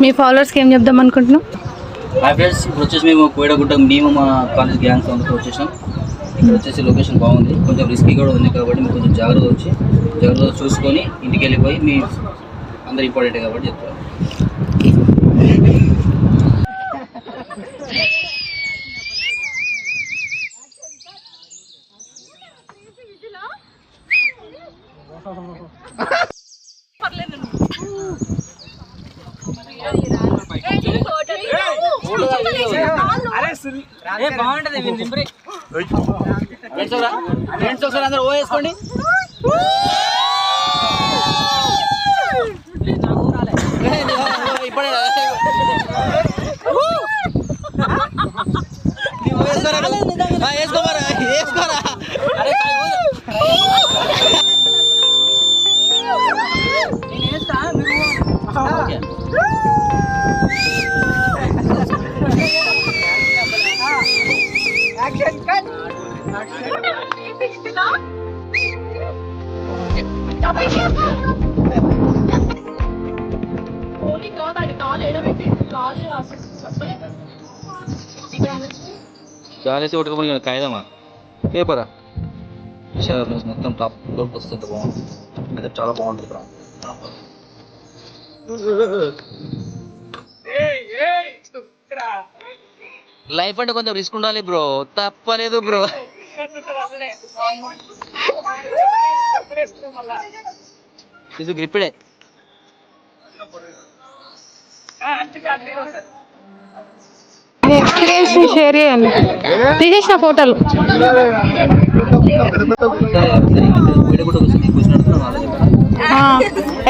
మీ ఫాలోవర్స్కి ఏం చెప్దాం అనుకుంటున్నాం? హాయ్ ఫ్రెండ్స్, ఇప్పుడు వచ్చేసి మేము కోయడగుట్ట మేము మా కాలేజ్ గ్యాంగ్స్ అందరితో వచ్చేసాం. ఇక్కడ వచ్చేసి లొకేషన్ బాగుంది, కొంచెం రిస్కీ కూడా ఉంది కాబట్టి మీరు కొంచెం జాగ్రత్తగా చూసుకొని ఇంటికి వెళ్ళిపోయి మీ అందరు ఇంపార్టెంట్ కాబట్టి చెప్తారు. బాగుంటది ఫ్రెండ్స్ ఒకసారి అందరూ ఓ వేసుకోండి. ఇప్పుడే వేసుకోరా వేసుకోరా. చాలేసి కొట్టుకోమని కాయదమ్మా పేపరా మొత్తం టాప్ లోకి వస్తుంది. బాగుంటుంది, అయితే చాలా బాగుంటుంది. లైఫ్ అంటే కొంచెం రిస్క్ ఉండాలి బ్రో, తప్పలేదు బ్రో. ఇది గ్రిప్డే. ఎక్స్పీరియన్స్ షేర్ చేయండి, తీసేసిన ఫోటోలు.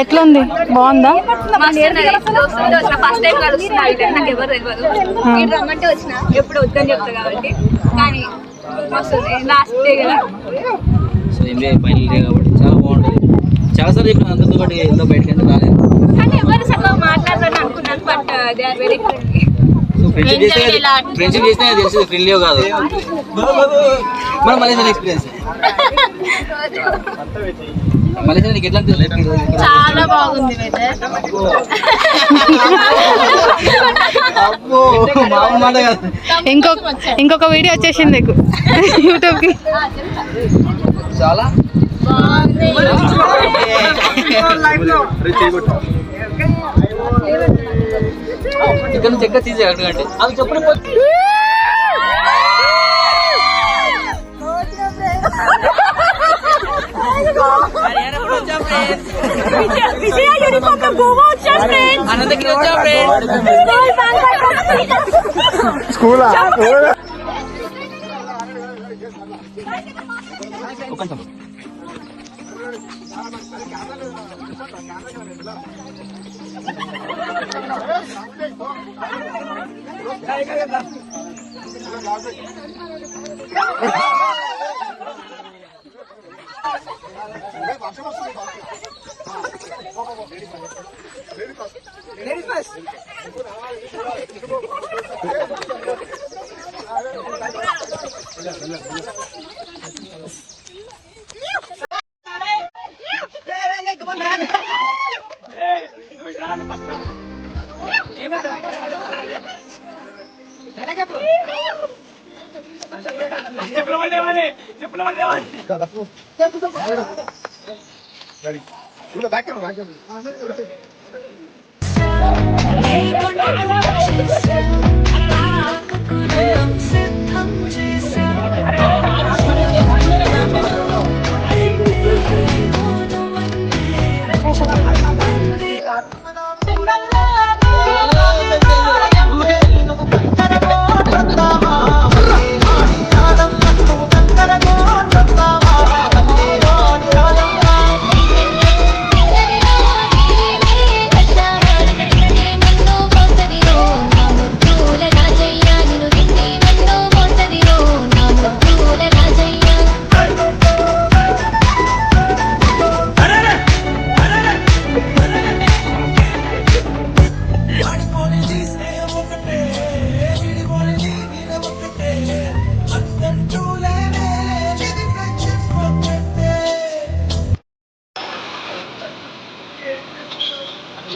ఎట్లుంది, బాగుందా? ఫస్ట్ టైం కలుస్తున్నా, నాకు ఎవరు తెలియదు. మీరు రమ్మంటే వచ్చిన, ఎప్పుడు వద్దని చెప్తా కాబట్టి. కానీ లాస్ట్ డే కదా, సో ఎంబీఏ ఫైనల్ డే కాబట్టి చాలా బాగుంటుంది. చాలాసార్లు చెప్పిన అందరితో పాటు ఎంతో బయటకి అయితే రాలేదు. కానీ ఎవరు సరిగ్గా మాట్లాడాలని అనుకున్నాను, but they are very friendly. Friendship చేస్తే తెలిసి ఫ్రెండ్లీ కాదు, మన మలేషియన్ ఎక్స్పీరియన్స్. మలేషియా నీకు ఎట్లా చాలా బాగుంది. ఇంకొక వీడియో వచ్చేసింది నీకు యూట్యూబ్ కి. చాలా ఇక్కడ నుంచి ఎక్కడ తీసే అడగండి అది చెప్పండి. స్కూలా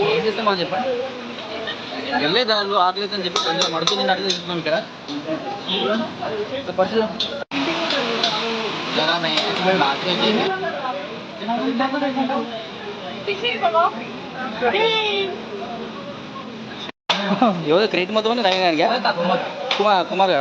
ఏం చేస్తామని చెప్పండి. వెళ్ళలేదు వాళ్ళు ఆకలేదు అని చెప్పి కొంచెం అడుగుతుంది అడిగి తీసుకున్నాం ఇక్కడ పరిస్థితి ఎవరు క్రెడిట్ మొత్తం కుమార్ కుమార్